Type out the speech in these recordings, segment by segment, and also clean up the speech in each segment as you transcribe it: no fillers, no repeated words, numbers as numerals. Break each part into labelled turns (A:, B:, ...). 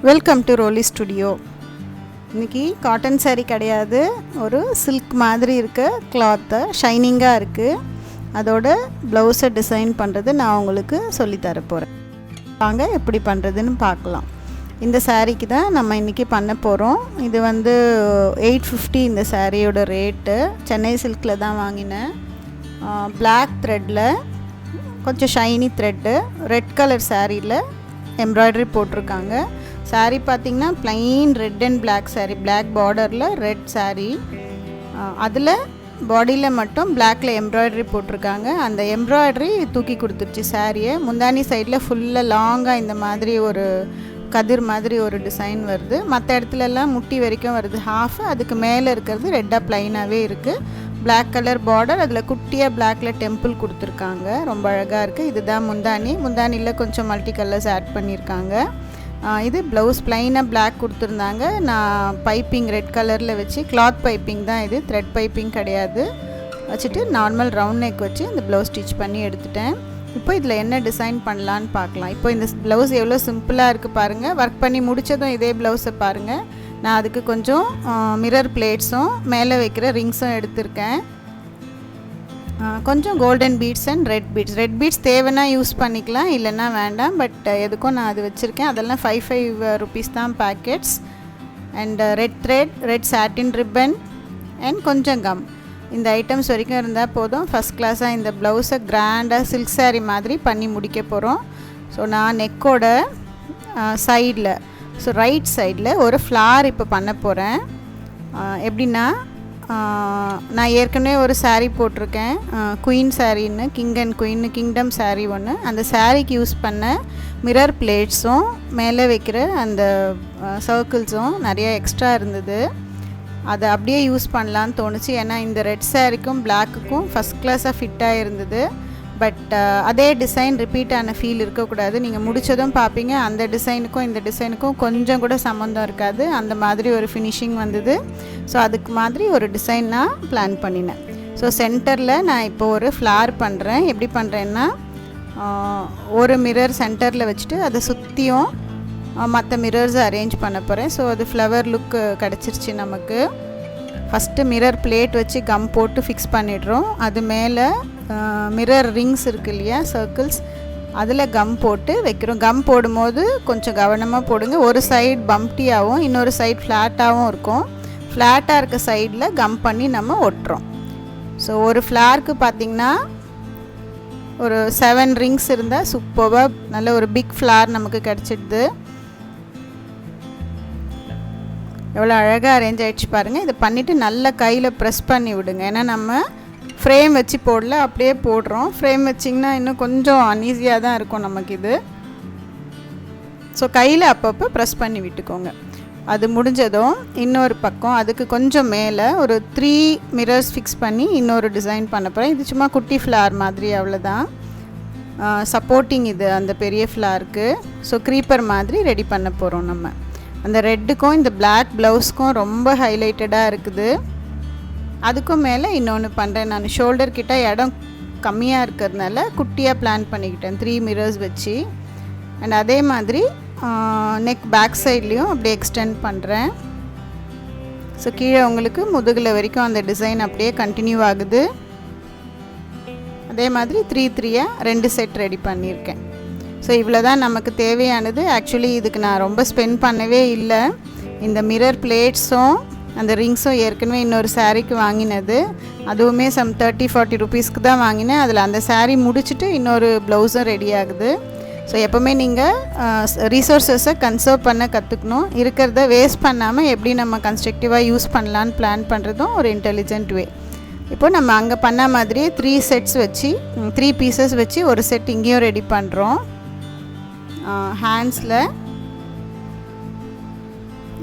A: Welcome to Roli studio. இன்றைக்கி cotton sari கிடையாது, ஒரு சில்க் மாதிரி இருக்க கிளாத்து ஷைனிங்காக இருக்குது. அதோட ப்ளவுஸை டிசைன் பண்ணுறது நான் உங்களுக்கு சொல்லித்தர போகிறேன். வாங்க எப்படி பண்ணுறதுன்னு பார்க்கலாம். இந்த சாரீக்கு தான் நம்ம இன்றைக்கி பண்ண போகிறோம். இது வந்து 850 இந்த சாரியோட ரேட்டு. சென்னை சில்கில் தான் வாங்கினேன். பிளாக் த்ரெட்டில் கொஞ்சம் ஷைனி த்ரெட்டு, ரெட் கலர் சாரியில் எம்ப்ராய்டரி போட்டிருக்காங்க. சாரீ பார்த்திங்கன்னா plain red and black sari, black பார்டரில் ரெட் சாரீ, அதில் பாடியில் மட்டும் பிளாக்கில் எம்ப்ராய்டரி போட்டிருக்காங்க. அந்த எம்ப்ராய்டரி தூக்கி கொடுத்துருச்சு சாரியை. முந்தானி சைடில் ஃபுல்லாக லாங்காக இந்த மாதிரி ஒரு கதிர் மாதிரி ஒரு டிசைன் வருது. மற்ற இடத்துலலாம் முட்டி வரைக்கும் வருது ஹாஃப். அதுக்கு மேலே இருக்கிறது ரெட்டாக ப்ளைனாகவே இருக்குது. பிளாக் கலர் பார்டர், அதில் குட்டியாக பிளாக்கில் டெம்பிள் கொடுத்துருக்காங்க. ரொம்ப அழகாக இருக்குது. இதுதான் முந்தானி. முந்தானியில் கொஞ்சம் மல்டி கலர்ஸ் ஆட் பண்ணியிருக்காங்க. இது ப்ளவுஸ் ப்ளைனாக பிளாக் கொடுத்துருந்தாங்க. நான் பைப்பிங் ரெட் கலரில் வச்சு, கிளாத் பைப்பிங் தான் இது, த்ரெட் பைப்பிங் கிடையாது, வச்சுட்டு நார்மல் ரவுண்ட் நெக் வச்சு இந்த ப்ளவுஸ் ஸ்டிச் பண்ணி எடுத்துட்டேன். இப்போ இதில் என்ன டிசைன் பண்ணலான்னு பார்க்கலாம். இப்போ இந்த ப்ளவுஸ் எவ்வளோ சிம்பிளாக இருக்குது பாருங்கள். ஒர்க் பண்ணி முடித்ததும் இதே ப்ளவுஸை பாருங்கள். நான் அதுக்கு கொஞ்சம் மிரர் பிளேட்ஸும் மேலே வைக்கிற ரிங்ஸும் எடுத்திருக்கேன். கொஞ்சம் golden beads and red beads தேவைன்னா யூஸ் பண்ணிக்கலாம், இல்லைன்னா வேண்டாம். பட் எதுக்கும் நான் அது வச்சுருக்கேன். அதெல்லாம் 5 rupees தான் packets. And red thread, red satin ribbon and கொஞ்சம் கம். இந்த ஐட்டம்ஸ் வரைக்கும் இருந்தால் போதும். ஃபஸ்ட் கிளாஸாக இந்த ப்ளவுஸை கிராண்டாக சில்க் சாரீ மாதிரி பண்ணி முடிக்க போகிறோம். ஸோ நான் நெக்கோட சைடில், ஸோ ரைட் சைடில் ஒரு ஃப்ளார் இப்போ பண்ண போகிறேன். எப்படின்னா, நான் ஏற்கனவே ஒரு சாரீ போட்டிருக்கேன், குயின் சாரின்னு, king and queen kingdom sari ஒன்று. அந்த சாரீக்கு யூஸ் பண்ண மிரர் பிளேட்ஸும் மேலே வைக்கிற அந்த சர்க்கிள்ஸும் நிறைய எக்ஸ்ட்ரா இருந்தது. அதை அப்படியே யூஸ் பண்ணலான்னு தோணுச்சு. ஏன்னா இந்த ரெட் சாரீக்கும் பிளாக்குக்கும் ஃபஸ்ட் கிளாஸாக ஃபிட்டாக இருந்தது. பட் அதே டிசைன் ரிப்பீட் ஆன ஃபீல் இருக்கக்கூடாது. நீங்கள் முடித்ததும் பார்ப்பீங்க அந்த டிசைனுக்கும் இந்த டிசைனுக்கும் கொஞ்சம் கூட சம்மந்தம் இருக்காது. அந்த மாதிரி ஒரு ஃபினிஷிங் வந்தது. ஸோ அதுக்கு மாதிரி ஒரு டிசைன் நான் பிளான் பண்ணினேன். ஸோ சென்டரில் நான் இப்போது ஒரு ஃப்ளார் பண்ணுறேன். எப்படி பண்ணுறேன்னா, ஒரு மிரர் சென்டரில் வச்சுட்டு அதை சுற்றியும் மற்ற மிரர்ஸை அரேஞ்ச் பண்ண போகிறேன். ஸோ அது ஃப்ளவர் லுக்கு கிடச்சிருச்சு நமக்கு. ஃபஸ்ட்டு மிரர் பிளேட் வச்சு கம் போட்டு ஃபிக்ஸ் பண்ணிடுறோம். அது மேலே மிரர் ரிங்ஸ் இருக்குது இல்லையா, சர்க்கிள்ஸ், அதில் கம் போட்டு வைக்கிறோம். கம் போடும்போது கொஞ்சம் கவனமாக போடுங்க. ஒரு சைடு பம்ப்டியாகவும் இன்னொரு சைடு ஃப்ளாட்டாகவும் இருக்கும். ஃப்ளாட்டாக இருக்க சைடில் கம் பண்ணி நம்ம ஒட்டுறோம். ஸோ ஒரு ஃப்ளாருக்கு பார்த்திங்கன்னா ஒரு 7 ரிங்ஸ் இருந்தால் சூப்பராக நல்ல ஒரு பிக் ஃப்ளார் நமக்கு கிடச்சிடுது. எவ்வளோ அழகாக அரேஞ்ச் ஆகிடுச்சு பாருங்கள். இதை பண்ணிவிட்டு நல்லா கையில் ப்ரெஸ் பண்ணி விடுங்க. ஏன்னா நம்ம ஃப்ரேம் வச்சு போடல, அப்படியே போடுறோம். ஃப்ரேம் வச்சிங்கன்னா இன்னும் கொஞ்சம் அன்ஈஸியாக தான் இருக்கும் நமக்கு இது. ஸோ கையில் அப்பப்போ ப்ரெஸ் பண்ணி விட்டுக்கோங்க. அது முடிஞ்சதும் இன்னொரு பக்கம் அதுக்கு கொஞ்சம் மேலே ஒரு 3 மிரர்ஸ் ஃபிக்ஸ் பண்ணி இன்னொரு டிசைன் பண்ண போகிறேன். இது சும்மா குட்டி ஃப்ளார் மாதிரி, அவ்வளோதான். சப்போர்ட்டிங் இது அந்த பெரிய ஃப்ளாருக்கு. ஸோ க்ரீப்பர் மாதிரி ரெடி பண்ண போகிறோம் நம்ம. அந்த ரெட்டுக்கும் இந்த பிளாக் ப்ளவுஸ்க்கும் ரொம்ப ஹைலைட்டடாக இருக்குது. அதுக்கும் மேலே இன்னொன்று பண்ணுறேன் நான். ஷோல்டர் கிட்ட இடம் கம்மியாக இருக்கிறதுனால குட்டியாக பிளான் பண்ணிக்கிட்டேன் 3 மிரர்ஸ் வச்சு. அண்ட் அதே மாதிரி நெக் பேக் சைட்லேயும் அப்படியே எக்ஸ்டெண்ட் பண்ணுறேன். ஸோ கீழே உங்களுக்கு முதுகில் வரைக்கும் அந்த டிசைன் அப்படியே கண்டினியூ ஆகுது. அதே மாதிரி 3 2 செட் ரெடி பண்ணியிருக்கேன். ஸோ இவ்வளோ தான் நமக்கு தேவையானது. ஆக்சுவலி இதுக்கு நான் ரொம்ப ஸ்பெண்ட் பண்ணவே இல்லை. இந்த மிரர் பிளேட்ஸும் அந்த ரிங்ஸும் ஏற்கனவே இன்னொரு சாரீக்கு வாங்கினது. அதுவுமே 30-40 rupeesக்கு தான் வாங்கினேன். அதில் அந்த சாரீ முடிச்சுட்டு இன்னொரு ப்ளவுஸும் ரெடி ஆகுது. ஸோ எப்போவுமே நீங்கள் ரிசோர்ஸஸை கன்சர்வ் பண்ண கற்றுக்கணும். இருக்கிறத வேஸ்ட் பண்ணாமல் எப்படி நம்ம கன்ஸ்ட்ரக்டிவாக யூஸ் பண்ணலான்னு பிளான் பண்ணுறதும் ஒரு இன்டெலிஜென்ட் வே. இப்போது நம்ம அங்கே பண்ண மாதிரியே 3 செட்ஸ் வச்சு 3 பீசஸ் வச்சு ஒரு செட் இங்கேயும் ரெடி பண்ணுறோம். ஹேண்ட்ஸில்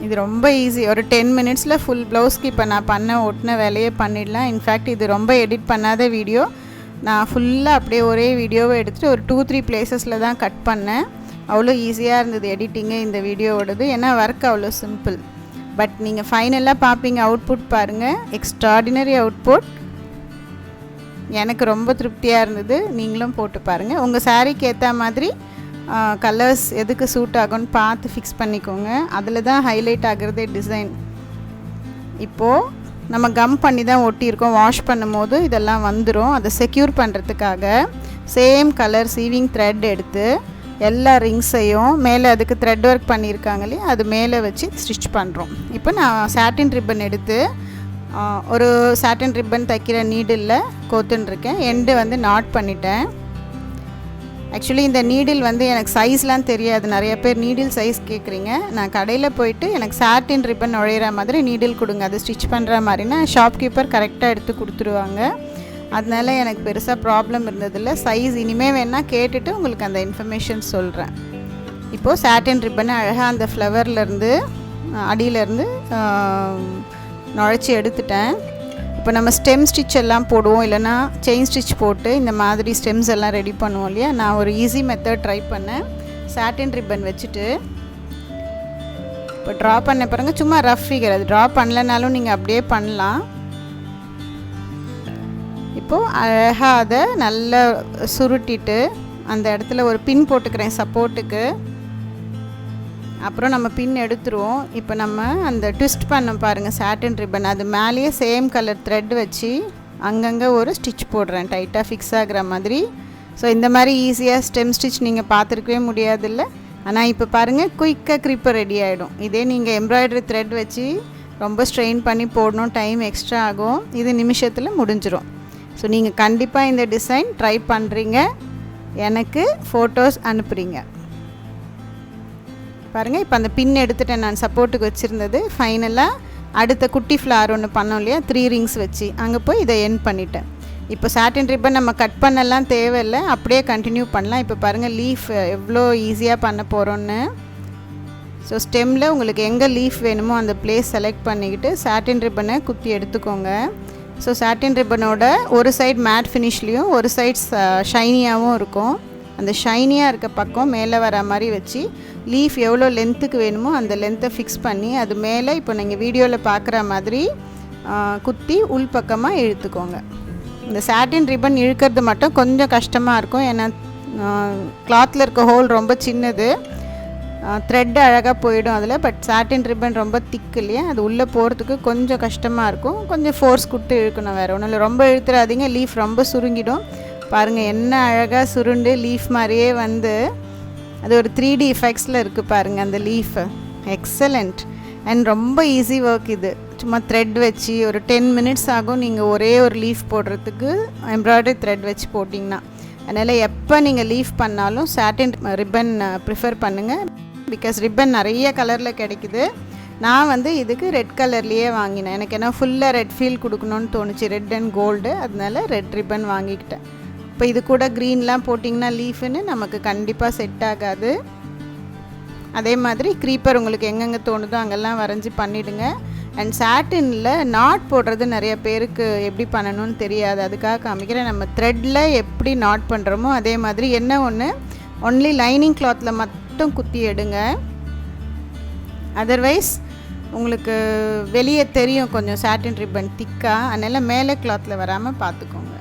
A: இது ரொம்ப ஈஸி. ஒரு 10 minutesல ஃபுல் ப்ளவுஸ்க்கு இப்போ நான் ஒட்டின வேலையே பண்ணிடலாம். இன்ஃபேக்ட் இது ரொம்ப எடிட் பண்ணாத வீடியோ. நான் ஃபுல்லாக அப்படியே ஒரே வீடியோவை எடுத்துகிட்டு ஒரு 2-3 places தான் கட் பண்ணேன். அவ்வளோ ஈஸியாக இருந்தது எடிட்டிங்கு இந்த வீடியோவோடது. ஏன்னா ஒர்க் அவ்வளோ சிம்பிள். பட் நீங்கள் ஃபைனலாக பார்ப்பீங்க, அவுட்புட் பாருங்கள், எக்ஸ்ட்ராடினரி அவுட்புட். எனக்கு ரொம்ப திருப்தியாக இருந்தது. நீங்களும் போட்டு பாருங்கள். உங்கள் சாரீக்கு ஏற்ற மாதிரி கலர்ஸ் எதுக்கு சூட் ஆகும்னு பார்த்து ஃபிக்ஸ் பண்ணிக்கோங்க. அதில் தான் ஹைலைட் ஆகிறதே டிசைன். இப்போது நம்ம கம் பண்ணி தான் ஒட்டியிருக்கோம். வாஷ் பண்ணும்போது இதெல்லாம் வந்துடும். அதை செக்யூர் பண்ணுறதுக்காக சேம் கலர் சீவிங் த்ரெட் எடுத்து எல்லா ரிங்ஸையும் மேலே அதுக்கு த்ரெட் ஒர்க் பண்ணியிருக்காங்க இல்லையா, அது மேலே வச்சு ஸ்டிச் பண்ணுறோம். இப்போ நான் சாட்டின் ரிப்பன் எடுத்து ஒரு சாட்டின் ரிப்பன் தைக்கிற நீடிலில் கோத்துன்ருக்கேன். எண்டு வந்து நாட் பண்ணிட்டேன். ஆக்சுவலி இந்த நீடில் வந்து எனக்கு சைஸ்லாம் தெரியாது. நிறைய பேர் நீடில் சைஸ் கேட்குறீங்க. நான் கடையில் போயிட்டு எனக்கு சாட்டின் ரிப்பன் நுழையிற மாதிரி நீடில் கொடுங்க, அது ஸ்டிச் பண்ணுற மாதிரினா ஷாப்கீப்பர் கரெக்டாக எடுத்து கொடுத்துருவாங்க. அதனால எனக்கு பெருசாக ப்ராப்ளம் இருந்ததில்லை. சைஸ் இனிமேல் வேணால் கேட்டுட்டு உங்களுக்கு அந்த இன்ஃபர்மேஷன் சொல்கிறேன். இப்போது சாட்டின் ரிப்பனை அழகாக அந்த ஃப்ளவர்லேருந்து அடியிலேருந்து நுழைச்சி எடுத்துட்டேன். இப்போ நம்ம ஸ்டெம் ஸ்டிச் எல்லாம் போடுவோம், இல்லைனா செயின் ஸ்டிச் போட்டு இந்த மாதிரி ஸ்டெம்ஸ் எல்லாம் ரெடி பண்ணுவோம் இல்லையா. நான் ஒரு ஈஸி மெத்தட் ட்ரை பண்ணேன். சாட்டின் ரிப்பன் வச்சுட்டு இப்போ ட்ரா பண்ண பாருங்க, சும்மா ரஃப் ஃபிகர், அது ட்ரா பண்ணலனாலும் நீங்கள் அப்படியே பண்ணலாம். இப்போது அழகாக அதை நல்லா சுருட்டிட்டு அந்த இடத்துல ஒரு பின் போட்டுக்கிறேன் சப்போர்ட்டுக்கு. அப்புறம் நம்ம பின் எடுத்துருவோம். இப்போ நம்ம அந்த ட்விஸ்ட் பண்ண பாருங்கள் சாட்டின் ரிப்பன், அது மேலேயே சேம் கலர் த்ரெட் வச்சு அங்கங்கே ஒரு ஸ்டிச் போடுறேன் டைட்டாக ஃபிக்ஸ் ஆகிற மாதிரி. ஸோ இந்த மாதிரி ஈஸியாக ஸ்டெம் ஸ்டிச் நீங்கள் பார்த்துருக்கவே முடியாதில்ல. ஆனால் இப்போ பாருங்கள் குயிக்காக க்ரீப்பர் ரெடி ஆகிடும். இதே நீங்கள் எம்ப்ராய்டரி த்ரெட் வச்சு ரொம்ப ஸ்ட்ரெயின் பண்ணி போடணும், டைம் எக்ஸ்ட்ரா ஆகும். இது நிமிஷத்தில் முடிஞ்சிடும். ஸோ நீங்கள் கண்டிப்பாக இந்த டிசைன் ட்ரை பண்ணுறீங்க, எனக்கு ஃபோட்டோஸ் அனுப்புகிறீங்க பாருங்கள். இப்போ அந்த பின் எடுத்துகிட்டேன் நான் சப்போர்ட்டுக்கு வச்சுருந்தது. ஃபைனலாக அடுத்த குட்டி ஃப்ளார் ஒன்று பண்ணோம் இல்லையா 3 ரிங்ஸ் வச்சு, அங்கே போய் இதை எண்ட் பண்ணிட்டேன். இப்போ சாட்டின் ரிப்பன் நம்ம கட் பண்ணலாம் தேவையில்லை, அப்படியே கண்டினியூ பண்ணலாம். இப்போ பாருங்கள் லீஃப் எவ்வளோ ஈஸியாக பண்ண போகிறோன்னு. ஸோ ஸ்டெம்மில் உங்களுக்கு எங்கே லீஃப் வேணுமோ அந்த பிளேஸ் செலக்ட் பண்ணிக்கிட்டு சாட்டின் ரிப்பனை குத்தி எடுத்துக்கோங்க. ஸோ சாட்டின் ரிப்பனோட ஒரு சைடு மேட் ஃபினிஷ்லேயும் ஒரு சைட் ஷைனியாகவும் இருக்கும். அந்த ஷைனியாக இருக்க பக்கம் மேலே வர மாதிரி வச்சு லீஃப் எவ்வளோ லென்த்துக்கு வேணுமோ அந்த லென்த்தை ஃபிக்ஸ் பண்ணி அது மேலே இப்போ நீங்கள் வீடியோவில் பார்க்குற மாதிரி குத்தி உள் பக்கமாக இழுத்துக்கோங்க. இந்த சாட்டின் ரிப்பன் இழுக்கிறது மட்டும் கொஞ்சம் கஷ்டமாக இருக்கும், ஏன்னா கிளாத்தில் இருக்க ஹோல் ரொம்ப சின்னது, த்ரெட்டு அழகாக போயிடும் அதில். பட் சாட்டின் ரிப்பன் ரொம்ப திக் இல்லையா, அது உள்ளே போகிறதுக்கு கொஞ்சம் கஷ்டமாக இருக்கும். கொஞ்சம் ஃபோர்ஸ் கொடுத்து இழுக்கணும், வேறு ஒன்றும் இல்லை. ரொம்ப இழுத்துறாதீங்க, லீஃப் ரொம்ப சுருங்கிடும். பாருங்கள் என்ன அழகாக சுருண்டு லீஃப் மாதிரியே வந்து அது ஒரு 3D எஃபெக்ட்ஸில் இருக்குது பாருங்கள் அந்த லீஃப். எக்ஸலண்ட் அண்ட் ரொம்ப ஈஸி ஒர்க் இது. சும்மா த்ரெட் வச்சு ஒரு 10 மினிட்ஸ் ஆகும் நீங்கள் ஒரே ஒரு லீஃப் போடுறதுக்கு, எம்ப்ராய்டரி த்ரெட் வச்சு போட்டிங்கன்னா. அதனால் எப்போ நீங்கள் லீஃப் பண்ணாலும் சாட்டின் ரிப்பன் ப்ரிஃபர் பண்ணுங்கள். பிகாஸ் ரிப்பன் நிறைய கலரில் கிடைக்குது. நான் வந்து இதுக்கு ரெட் கலர்லேயே வாங்கினேன். எனக்கு என்ன ஃபுல்லாக ரெட் ஃபீல் கொடுக்கணும்னு தோணுச்சு, ரெட் அண்ட் கோல்டு, அதனால ரெட் ரிப்பன் வாங்கிக்கிட்டேன். இப்போ இது கூட க்ரீன்லாம் போட்டிங்கன்னா லீஃப்னு நமக்கு கண்டிப்பாக செட் ஆகாது. அதே மாதிரி க்ரீப்பர் உங்களுக்கு எங்கெங்கே தோணுதோ அங்கெல்லாம் வரைஞ்சி பண்ணிவிடுங்க. அண்ட் சாட்டினில் நாட் போடுறது நிறைய பேருக்கு எப்படி பண்ணணும்னு தெரியாது, அதுக்காக காமிக்கிறேன். நம்ம த்ரெட்டில் எப்படி நாட் பண்ணுறோமோ அதே மாதிரி என்ன ஒன்று ஒன்லி லைனிங் கிளாத்தில் மட்டும் குத்தி எடுங்க. அதர்வைஸ் உங்களுக்கு வெளியே தெரியும் கொஞ்சம் சாட்டின் ரிப்பன் திக்காக, அதனால் மேலே கிளாத்தில் வராமல் பார்த்துக்கோங்க.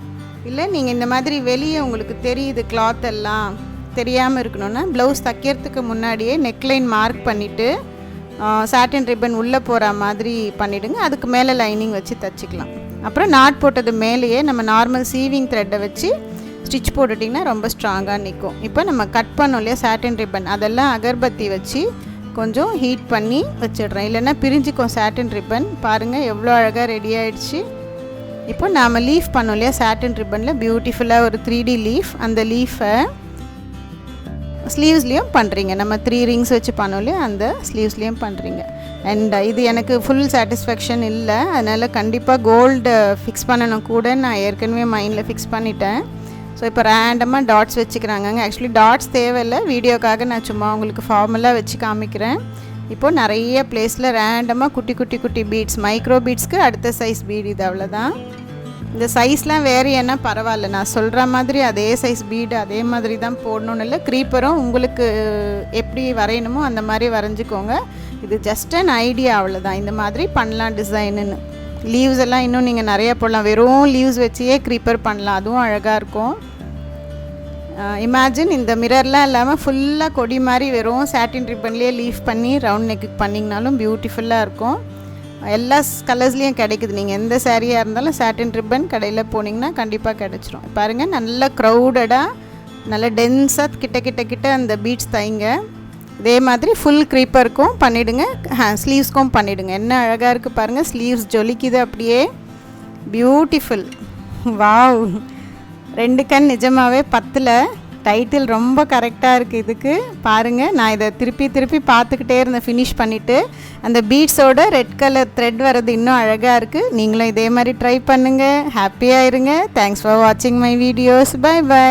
A: இல்லை நீங்கள் இந்த மாதிரி வெளியே உங்களுக்கு தெரியுது கிளாத் எல்லாம் தெரியாமல் இருக்கணும்னா ப்ளவுஸ் தைக்கிறதுக்கு முன்னாடியே நெக்லைன் மார்க் பண்ணிவிட்டு சாட்டின் ரிப்பன் உள்ளே போகிற மாதிரி பண்ணிவிடுங்க. அதுக்கு மேலே லைனிங் வச்சு தைச்சிக்கலாம். அப்புறம் நாட் போட்டது மேலேயே நம்ம நார்மல் சீவிங் த்ரெட்டை வச்சு ஸ்டிச் போட்டுட்டிங்கன்னா ரொம்ப ஸ்ட்ராங்காக நிற்கும். இப்போ நம்ம கட் பண்ணோம் இல்லையா சாட்டின் ரிப்பன், அதெல்லாம் அகர்பத்தி வச்சு கொஞ்சம் ஹீட் பண்ணி வச்சிடுறேன், இல்லைன்னா பிரிஞ்சுக்கும் சாட்டின் ரிப்பன். பாருங்கள் எவ்வளோ அழகாக ரெடி ஆகிடுச்சு. இப்போ நாம் லீஃப் பண்ணோம் இல்லையா சாட்டின் ரிப்பனில் பியூட்டிஃபுல்லாக ஒரு 3D லீஃப், அந்த லீஃபை ஸ்லீவ்ஸ்லேயும் பண்ணுறீங்க. நம்ம 3 ரிங்ஸ் வச்சு பண்ணோம் இல்லையா அந்த ஸ்லீவ்ஸ்லேயும் பண்ணுறீங்க. அண்ட் இது எனக்கு ஃபுல் சாட்டிஸ்ஃபேக்ஷன் இல்லை, அதனால் கண்டிப்பாக கோல்டு ஃபிக்ஸ் பண்ணணும் கூட. நான் ஏற்கனவே மைண்டில் ஃபிக்ஸ் பண்ணிட்டேன். ஸோ இப்போ ரேண்டமாக டாட்ஸ் வச்சுக்கிறாங்க. ஆக்சுவலி டாட்ஸ் தேவையில்லை, வீடியோக்காக நான் சும்மா உங்களுக்கு ஃபார்மலாக வச்சு காமிக்கிறேன். இப்போது நிறைய பிளேஸில் ரேண்டமாக குட்டி குட்டி குட்டி பீட்ஸ், மைக்ரோ பீட்ஸ்க்கு அடுத்த சைஸ் பீடு, இது அவ்வளோதான். இந்த சைஸ்லாம் வேறு என்ன பரவாயில்ல, நான் சொல்கிற மாதிரி அதே சைஸ் பீடு அதே மாதிரி தான் போடணும்னு இல்லை. க்ரீப்பரும் உங்களுக்கு எப்படி வரையணுமோ அந்த மாதிரி வரைஞ்சிக்கோங்க. இது ஜஸ்ட் அன் ஐடியா, அவ்வளோதான். இந்த மாதிரி பண்ணலாம் டிசைனுன்னு. லீவ்ஸ் எல்லாம் இன்னும் நீங்கள் நிறையா போடலாம், வெறும் லீவ்ஸ் வச்சே க்ரீப்பர் பண்ணலாம், அதுவும் அழகாக இருக்கும். இமேஜின் இந்த மிரர்லாம் இல்லாமல் ஃபுல்லாக கொடி மாதிரி வெறும் சாட்டின் ரிப்பன்லேயே லீஃப் பண்ணி ரவுண்ட் நெக்கு பண்ணிங்கனாலும் பியூட்டிஃபுல்லாக இருக்கும். எல்லா கலர்ஸ்லேயும் கிடைக்குது. நீங்கள் எந்த சாரியாக இருந்தாலும் சாட்டின் ரிப்பன் கடையில் போனீங்கன்னா கண்டிப்பாக கிடச்சிரும். பாருங்கள், நல்ல க்ரௌடடாக நல்ல டென்ஸாக கிட்ட அந்த பீட்ஸ் தைங்க. இதே மாதிரி ஃபுல் க்ரீப்பருக்கும் பண்ணிவிடுங்க, ஸ்லீவ்ஸ்க்கும் பண்ணிவிடுங்க. என்ன அழகாக இருக்குது பாருங்கள், ஸ்லீவ்ஸ் ஜொலிக்குது அப்படியே, பியூட்டிஃபுல். வாவ், 2 கண் நிஜமாகவே 10ல். டைட்டில் ரொம்ப கரெக்டாக இருக்குது இதுக்கு. பாருங்கள், நான் இதை திருப்பி பார்த்துக்கிட்டே இருந்தேன் ஃபினிஷ் பண்ணிவிட்டு. அந்த பீட்ஸோட ரெட் கலர் த்ரெட் வர்றது இன்னும் அழகாக இருக்குது. நீங்களும் இதே மாதிரி ட்ரை பண்ணுங்கள். ஹாப்பியாக இருங்க. தேங்க்ஸ் ஃபார் வாட்சிங் மை வீடியோஸ். பை.